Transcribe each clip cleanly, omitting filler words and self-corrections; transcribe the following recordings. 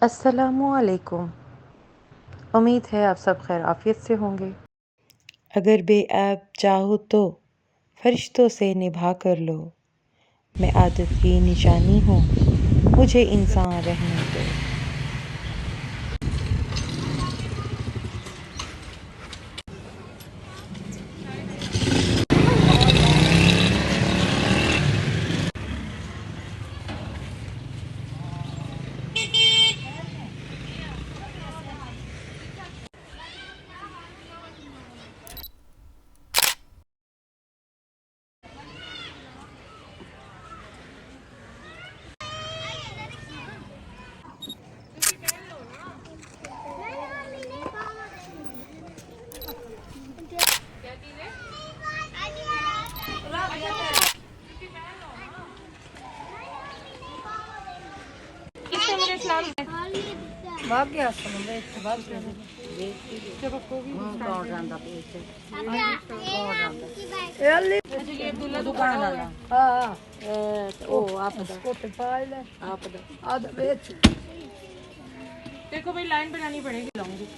अस्सलामुअलैकुम। उम्मीद है आप सब खैर आफियत से होंगे। अगर बेऐब चाहो तो फरिश्तों से निभा कर लो। मैं आदत की निशानी हूँ, मुझे इंसान रहने दो। भाग गया समुद्र से भाग गया जब कोई कौन रंदा पे से कौन रंदा ये अब्दुल्ला दुकान वाला हां ओ आप कोट पाइले आप आद बेच देखो भाई लाइन बनानी पड़ेगी लाऊंगी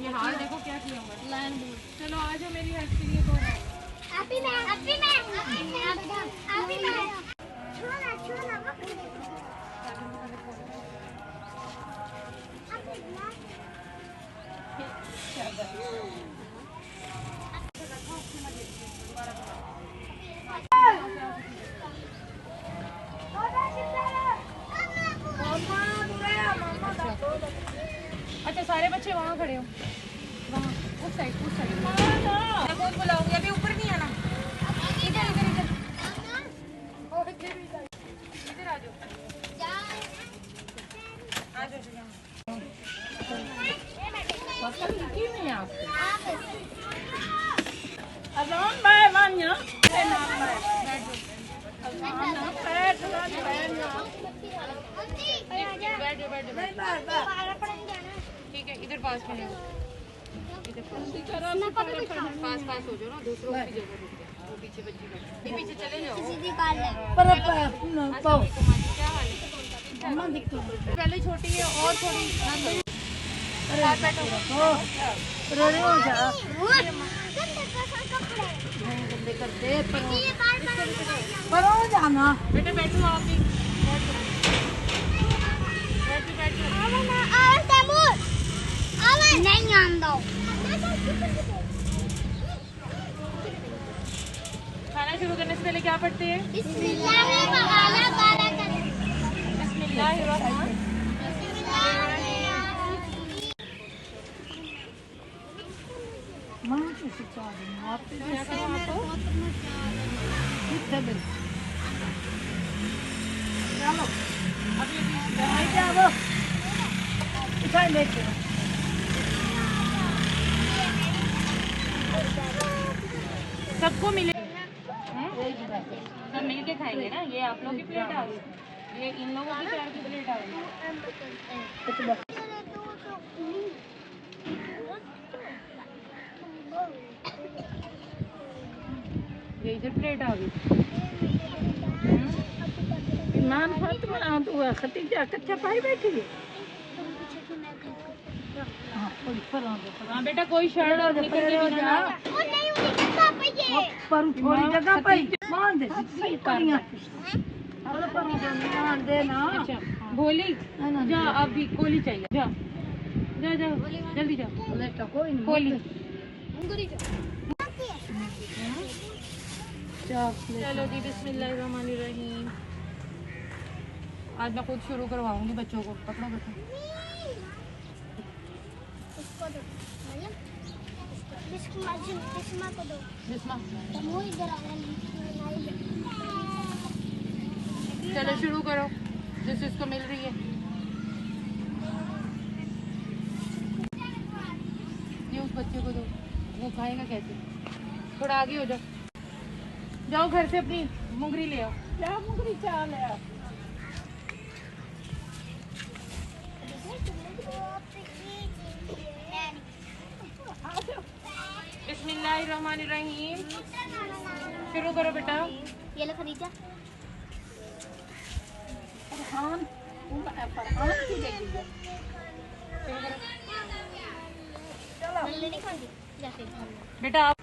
ये हार देखो क्या किया हुआ लाइन चलो आ जाओ मेरी हेल्प के लिए कौन है अभी मैं छोड़ा अच्छा सारे बच्चे वहाँ खड़े हो वहाँ उस साइड मैं कौन बुलाऊंगी अभी ऊपर नहीं आना इधर आ जाओ अज़ान भाई मान्या ठीक है इधर पास में पास हो जाओ ना दूसरों की जगह वो पीछे बच्ची पीछे चले जाओ पहले छोटी है और थोड़ी जाना बेटे बैठो आप भी नहीं आंदा खाना शुरू करने से पहले क्या पढ़ते हैं बिस्मिल्लाहिर्रहमान सबको मिले सब मिल के खाएंगे ना ये आप लोग की प्लेट आ गई ये इन लोगों की चार की प्लेट आ गई ये इधर प्लेट आ गई इमाम फातिमा तो खतीजा कच्चा पाई बैठी है हाँ बेटा कोई शर्ट और निकल के बिना पर थोड़ी जगह पे मान दे परियां मान दे ना अच्छा भोली जा अभी कोली चाहिए जा जा जा जल्दी जा कोई नहीं कोली चलो जी बिस्मिल्लाहिर्रहमानिर्रहीम आज मैं खुद शुरू करवाऊंगी बच्चों को पकड़ो बच्चों चलो शुरू करो जिस जिसको मिल रही है ये उस बच्चे को दो वो खाएगा कैसे थोड़ा आगे हो जाओ जाओ घर से अपनी मुंगरी ले आओ क्या मुंगरी चाह ले आओ बिस्मिल्लाहिर्रहमानिर्रहीम शुरू करो बेटा ये लो खदीजा बेटा आप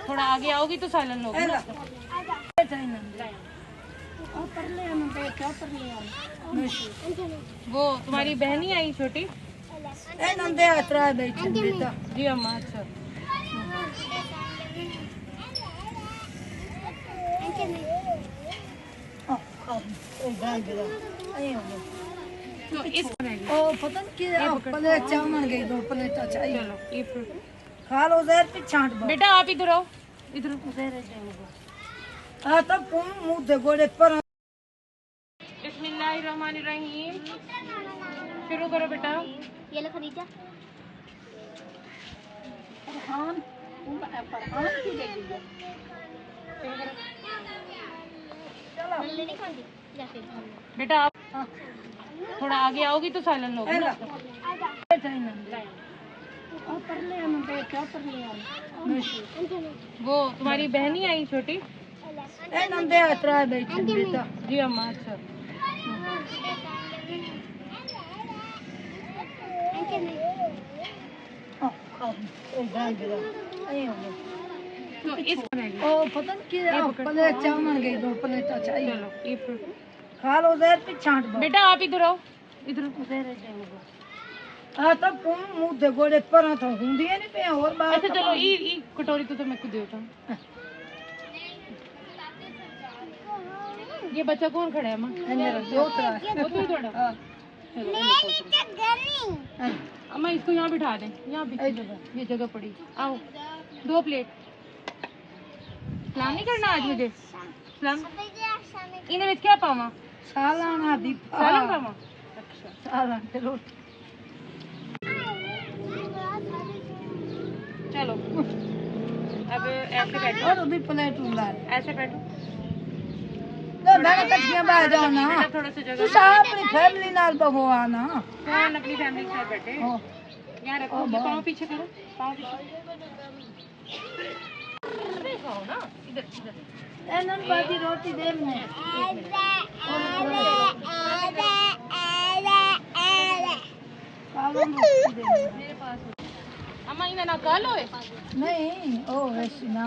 थोड़ा आगे आओगी तो साइलेंट होगी ना। वो तुम्हारी बहन ही आई छोटी जी अम्मा। अच्छा तो इस पता नहीं प्लेट चावल गई 2 प्लेट चाहिए चलो ये खा लो जहर पिछांट बेटा आप इधर आओ इधर। आ तब मुंह दे गोड़े पर बिस्मिल्लाहिर्रहमानिर्रहीम शुरू करो बेटा। ये लो खरीदा फरहान की देगी नहीं खाती जैसे बेटा आप थोड़ा आगे आओगी तो साइलेंट होगी ना। वो तुम्हारी बहन ही आई छोटी जी अम्मा। अच्छा तो इस पता नहीं प्लेट चावल गई 2 प्लेट चाहिए चलो ये खा लो जहर पिछांट बेटा आप इधर आओ इधर। आ तब मुंह दे गोड़े पर तो हुंदी नहीं पे और बात अच्छा चलो ये कटोरी तो मैं खुद देता हूँ। ये बच्चा कौन खड़ा है माँ? वो तो ही थोड़ा अम्मा इसको यहाँ बिठा दें, यहाँ पीछे जगह ये जगह पड़ी। आओ 2 प्लेट सलाम नहीं करना आज मुझे सलाम इन्हें विच क्या पावा सालाना दीपा सालन पावा। अच्छा सालान के रोटी चलो अब ऐसे बैठो और भी प्लेट उड़ा ऐसे बैठो तो मैंने कटियां बाहर जाओ ना बेटा थोड़ा सा तू जगह साहब अपनी फैमिली नाल बहो आना कौन अपनी फैमिली के साथ बैठे ओ यहाँ रखो ये पाँव पीछे करो पाँव पीछे खाओ ना इधर इधर एनन बाजी रोटी दे में मेरे पास अम्मा इन्हें ना खा लो नहीं ओ वैसी ना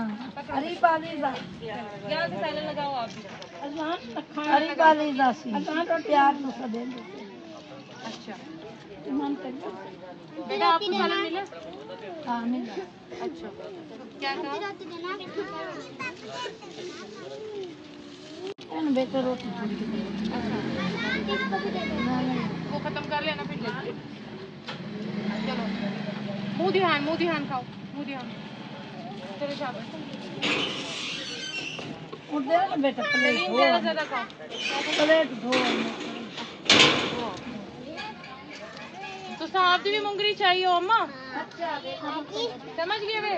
हरी बाली दा यहाँ से सालन लगाओ आप भी। हरी बाली दा सी प्यार नु सदे अच्छा मन कर बेटा आपको सालन मिला? हां मिला अच्छा क्या कहा? एन बेटा रोटी थोड़ी वो खत्म कर लेना फिर ले चलो मुंह ध्यान खाओ मुंह ध्यान चलो शाबाश उधर ना बेटा प्लेट सलीम धो ज्यादा खाओ प्लेट धो तो साहब भी मुंगरी चाहिए हो अम्मा समझ गए वे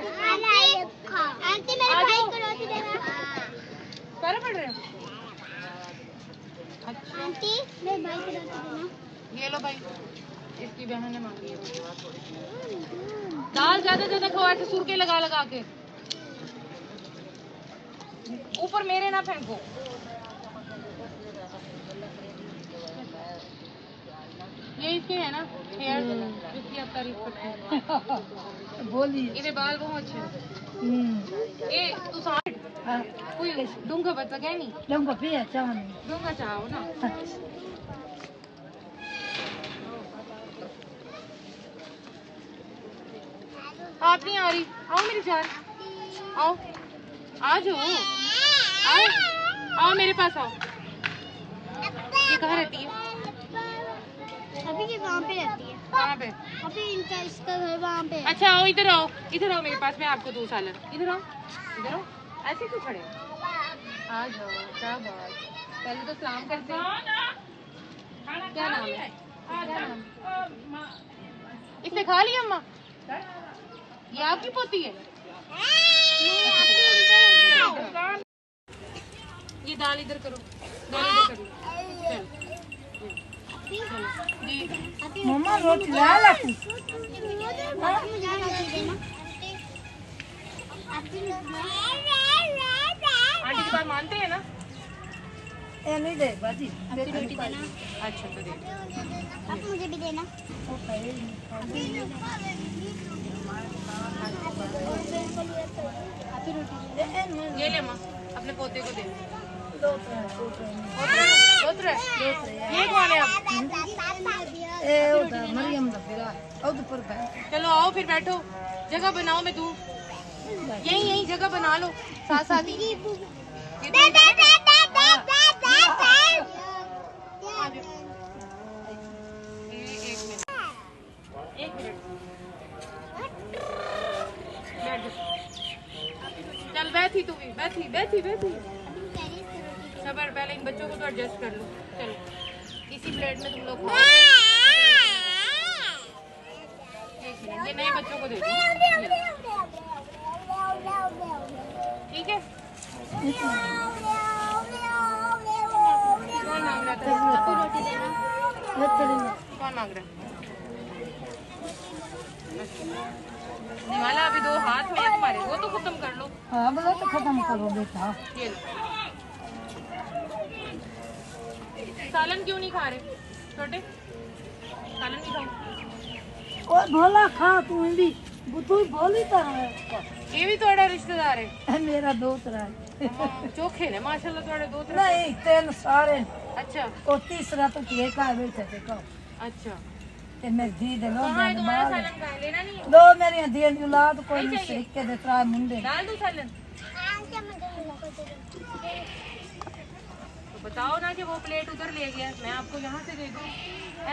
आंटी मेरे भाई को रोटी देना कर पड़ रहे हो। अच्छा आंटी मेरे भाई को रोटी देना ये लो भाई इसकी बहन ने मांगी है दाल ज्यादा खाओ ऐसे सुरके लगा लगा के ऊपर मेरे ना फेंको। ये इसके है ना हेयर जिसकी आप तारीफ करते हैं बोली इन्हें बाल बहुत अच्छे ए तू साथ कोई दूंगा बच्चा क्या नहीं लंबा पिया चावल दूंगा चाहो ना आप नहीं आ रही आओ मेरी जान आओ आ जाओ आओ मेरे पास आओ। ये कहाँ रहती है? अभी ये वहाँ पे रहती है कहाँ पे? अभी इनका इसका घर वहाँ पे है। अच्छा आओ इधर आओ मेरे पास मैं आपको दूँ सालन इधर आओ ऐसे क्यों खड़े हो? आ जाओ क्या बात पहले तो सलाम करते हैं। क्या नाम है? इसने खा लिया अम्मा? ये आपकी पोती है? ये दाल इधर करो जी मम्मा रोटी ला ला तू आंटी की बात मानते हैं ना? ये नहीं दे बाजी आपकी रोटी देना। अच्छा तो दे दो। अब मुझे भी देना। आपकी रोटी देना। ये ले माँ, अपने पोते को दे। दो पोत्र ये कौन है अब? ए उधर मरियम दा फिरा उधर पर बैठ चलो आओ फिर बैठो, जगह बनाओ। मैं दूँ यही जगह बना लो साथ साथ ही। ये दूँ एक मिनट बैठ जा। चल बैठी तू भी, बैठी। सबर, पहले इन बच्चों को तो एडजस्ट कर लो। चलो इसी प्लेट में तुम लोग खाओ। एक मिनट, ये नए बच्चों को दे दो, ठीक है? कौन मांग रहा था? आपकी रोटी देना। कौन मांग रहा है? निवाला अभी 2 हाथ में है तुम्हारे, वो तो खत्म कर लो। हां बोला तो खत्म करो बेटा। ये लो। सालन क्यों नहीं खा रहे छोटे? सालन नहीं खाओ। ओ भोला खा तू भी तू भोली तरह है। ये भी थोड़ा रिश्तेदार है। मेरा दोस्त है। चोखे ने माशाल्लाह थोड़े 2 3। नहीं तीन सारे अच्छा और तीसरा तो के का बैठे थे को अच्छा। ते मेरी दी दे लो कहाँ है तुम्हारा सालन? का लेना नहीं है? दो मेरी दी दी औलाद कोई नहीं शरीके दे त्रा मुंडे डाल दूं सालन? तो बताओ ना कि वो प्लेट उधर ले गया, मैं आपको यहाँ से दे दूँ।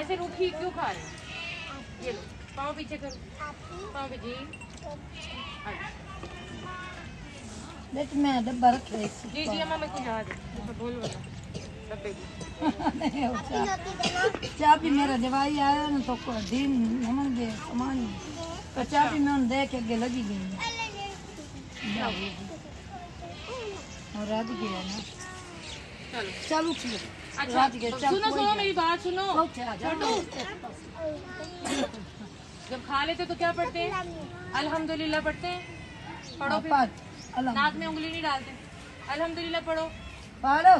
ऐसे रूखी क्यों खा रहे हो? ये लो, पाँव पीछे करो, पाँव पे जी। अच्छा। देख मैं डब्बा रखे जी अम्मा मेरे को याद है, तो बोल बोलो डब्बे की। चाबी मेरा जवाई आया ना तो को दिन नमन दे सामान तो चाबी मैं उन दे के आगे लगी गई और रात गया ना। चलो चलो चलो अच्छा रात गया चल सुनो मेरी बात सुनो। छोटू जब खा लेते तो क्या पढ़ते हैं? अल्हम्दुलिल्लाह पढ़ते हैं। पढ़ो फिर। अल्लाह नाक में उंगली नहीं डालते। अल्हम्दुलिल्लाह पढ़ो। पाड़ो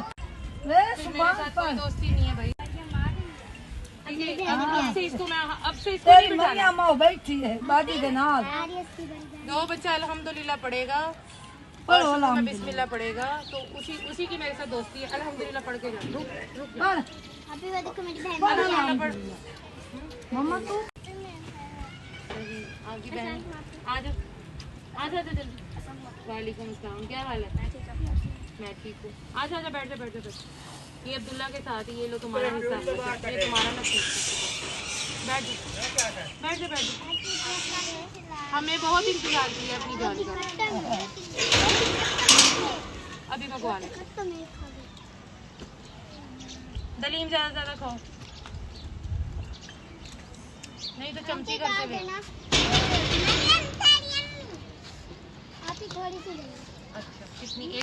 रे फिर मेरे सुभान साथ कोई दोस्ती नहीं है भाई। अब से इसको तेरी नहीं बिठाना। मरियम आओ बैठी है बाजी के नाल 2 बच्चा अल्हम्दुलिल्लाह पढ़ेगा पढ़ो और अल्हम्दुलिल्लाह। में बिस्मिल्लाह पढ़ेगा तो उसी की मेरे साथ दोस्ती है। अल्हम्दुलिल्लाह पढ़ के जा। रुक पढ़ अभी वो देखो मेरी बहन। अल्हम्दुलिल्लाह पढ़। मम्मा तू आपकी बहन आ जा जल्दी। वालेकुम अस्सलाम, क्या हाल है? मैं ठीक हूँ। आजा बैठ जा। ये अब्दुल्ला के साथ ही, ये लो तुम्हारा हिस्सा, ये तुम्हारा नसीब। बैठ जा। हमें बहुत इंतजार किया अपनी जान का। अभी भगवान दलीम ज्यादा खाओ, नहीं तो चमची करके ले। आप ही थोड़ी सी देना। अच्छा कितनी? एक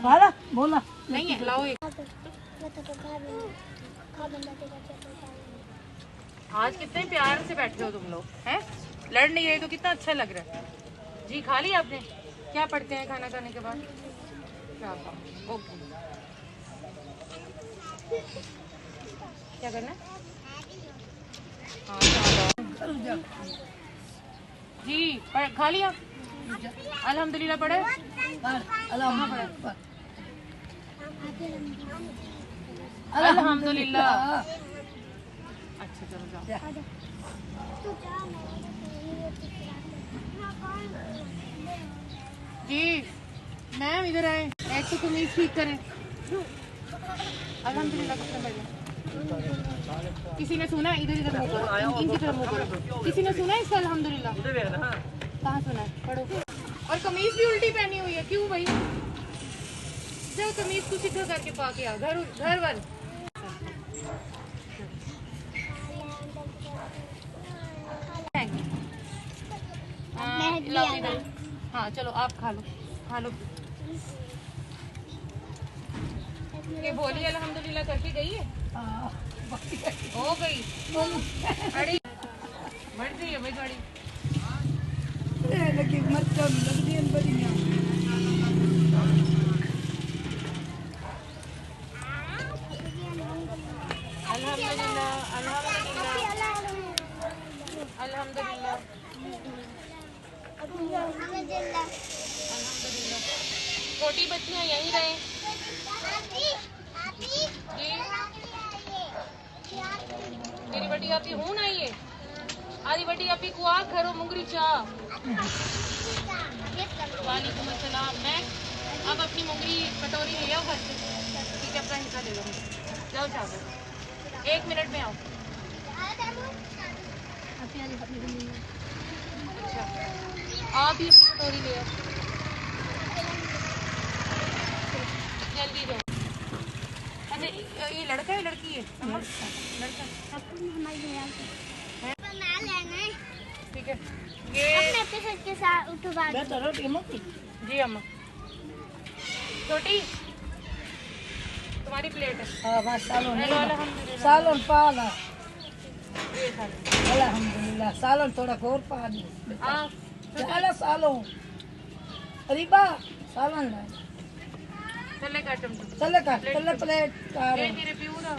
वाला बोला नहीं है, लाओ एक। आज कितने प्यार से बैठे हो तुम लोग हैं? लड़ नहीं रहे तो कितना अच्छा लग रहा है। जी खा लिया आपने? क्या पढ़ते हैं खाना खाने के बाद? ओके, क्या करना है? हाँ जी खा लिया? अल्हम्दुलिल्लाह पढ़े? अल्हम्दुलिल्लाह अल्हम्दुलिल्लाह। अच्छा चलो जाओ। जी मैम इधर आए, एक तो कमीज ठीक करें। अल्हम्दुलिल्लाह कितना बढ़िया। किसी ने सुना? इधर मुंह करो, इनकी तरफ मुंह करो। किसी ने सुना इसका अल्हम्दुलिल्लाह? कहाँ सुना है? पढ़ो। और कमीज भी उल्टी पहनी हुई है, क्यों भाई? चल कमीज को सीधा करके पा के आ, घर वाल। हाँ चलो आप खा लो। ये बोली अल्हम्दुलिल्लाह करके गई है? हो गई। अड़ी बढ़ गई है भाई गाड़ी। है लगी मरचा लगदी है बड़ियां अल्हम्दुलिल्लाह अल्हम्दुलिल्लाह अल्हम्दुलिल्लाह अल्हम्दुलिल्लाह। छोटी बच्चियां यहीं रहे जी। तेरी बड़ी आपी हूं ना ये आदि बड़ी आपी को आ घरों मुंगरी चा। वालेकुम अस्सलाम। मैं अब अपनी मुंगरी कटोरी ले आओ घर से। ठीक है अपना हिस्सा ले लो। जाओ चाहो 1 मिनट में आओ। अच्छा आप ही अपनी कटोरी ले आओ जल्दी जाओ। अच्छा ये लड़का है लड़की है? लड़का बना लेना है ठीक है। ये अपने पेशेंट के साथ उठवा बेटा रोटी मोटी जी अम्मा छोटी तुम्हारी प्लेट है। हां बस सालों हेलो अल्हम्दुलिल्लाह। सालों पाला ये खा लो। अल्हम्दुलिल्लाह सालों थोड़ा और पा दे हाँ चला सालों अरीबा सालों ला चले का चमचा चले का चले प्लेट का ये तेरे प्यू दा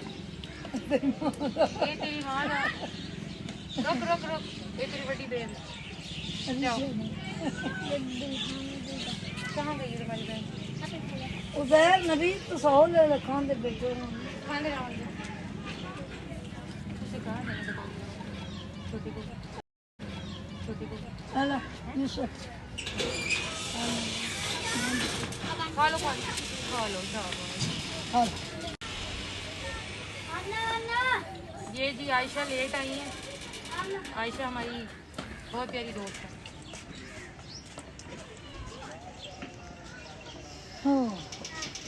ये तेरी माँ दा रुक रुक रुक ये तेरी बड़ी बहन जाओ। कहाँ गई है तुम्हारी बहन? उधर नबी तो सोल ले खान दे बेटो खाने जाओगे उसे कहा मैंने बता दिया छोटी को अल्लाह यूसुफ खा लो जाओ हां ये जी आयशा लेट आई है। आयशा हमारी बहुत प्यारी दोस्त है।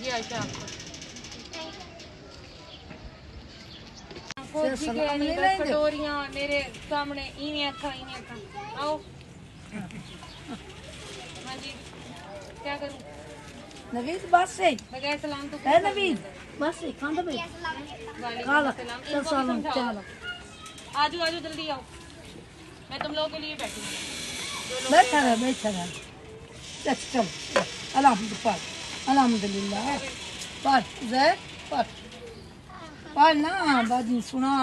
ये आयशा आपको कटोरियां मेरे सामने इन्हें अखा आओ। हाँ जी क्या करूं नबीद बस है बगैर सलाम तो है नबीद बस है खान दे काला चल सालों चल आजू आजू जल्दी आओ। मैं तुम लोगों के लिए बैठी हूँ। बैठा रह चल अल्हम्दुलिल्लाह पर जय पर ना बाजी सुना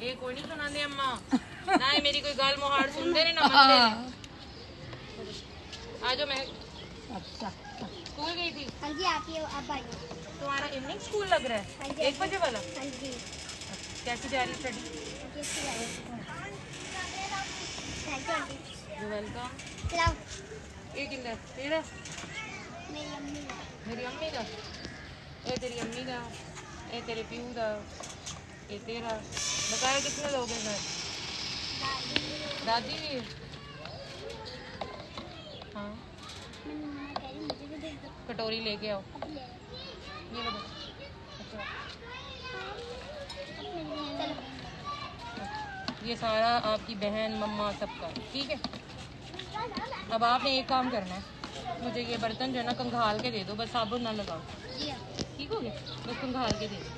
ये कोई नहीं सुनाते अम्मा ना ये मेरी कोई गाल मुहार सुनते ने ना मनते ने। आज मैं अच्छा स्कूल गई थी। हाँ जी आप ये अब आइए। तुम्हारा इवनिंग स्कूल लग रहा है 1 बजे वाला? हाँ जी कैसी जा रही study? Thank you aunty. Welcome. चलाओ ये किंदा तेरा मेरी अम्मी मेरी अम्मी का ये तेरी अम्मी का ये तेरे प्यू का ये तेरा बताया कितने लोग हैं घर? दादी भी है? हाँ मम्मा कह रही मुझे भी दे दो कटोरी लेके आओ। अब ले ये लो अच्छा चलो ये सारा आपकी बहन मम्मा सबका ठीक है। अब आपने एक काम करना है मुझे ये बर्तन जो है ना कंघाल के दे दो बस साबुन ना लगाओ जी हाँ। ठीक हो गया बस कंघाल के दे दो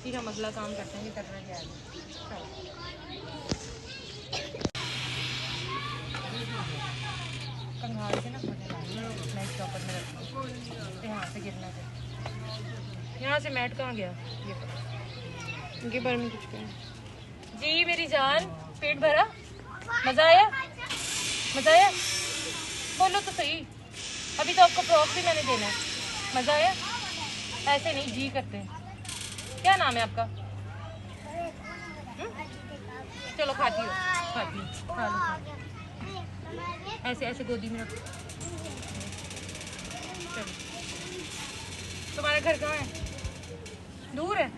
फिर हम अगला काम करते हैं कि करना क्या है। चलो। कंघाल के ना मैं चॉपर में रखता हूँ यहाँ से गिरना चाहिए। यहाँ से मैट कहाँ गया ये बारे में कुछ कहें जी मेरी जान पेट भरा मज़ा आया बोलो तो सही अभी तो आपको फ्रॉक भी मैंने देना है। मज़ा आया ऐसे नहीं जी करते हैं। क्या नाम है आपका? चलो खाती हो खा लो ऐसे ऐसे गोदी में रखो। चलो तुम्हारा घर कहाँ है? दूर है?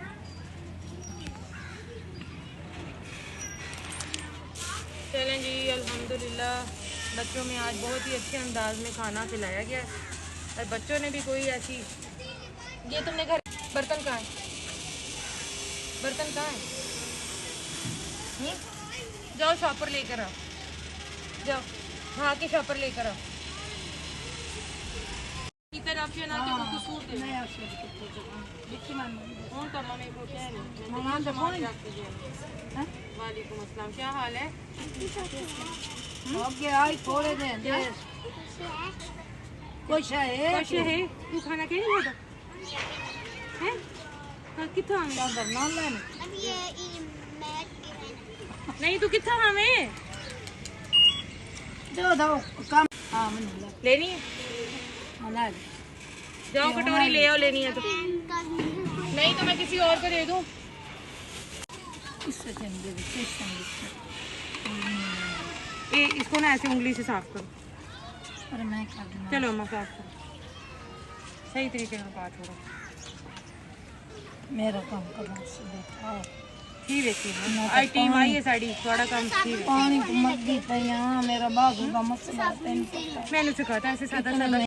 चलें जी अल्हम्दुलिल्लाह बच्चों में आज बहुत ही अच्छे अंदाज में खाना खिलाया गया और बच्चों ने भी कोई ऐसी ये तुमने घर बर्तन कहाँ है? जाओ शॉपर लेकर आओ जाओ हाँ के शॉपर लेकर आओ। इधर आप ना के को सूट दे मैं आपसे देखिए मान कौन का मम्मी को कह रही मान तो फोन वालेकुम अस्सलाम क्या हाल है? ओके आई थोड़े दे दे कुछ है तू खाना क्या नहीं खाता है कितना हमें चादर ना लेने अब ये मैच नहीं तू कितना हमें दो दो कम हां मैंने लेनी है मना जाओ कटोरी ले आओ लेनी है तो नहीं तो मैं किसी और को दे दूं इससे चंदे ये इसको ना ऐसे उंगली से साफ करो अरे मैं कर दूंगा चलो अम्मा साफ करो सही तरीके से बात हो रहा मेरा काम करना से देखा ठीक है आई टीम आई है साड़ी थोड़ा काम ठीक है पानी को मत दी था यहाँ मेरा बाजू का मसला है मैंने सिखाता ऐसे सादा सादा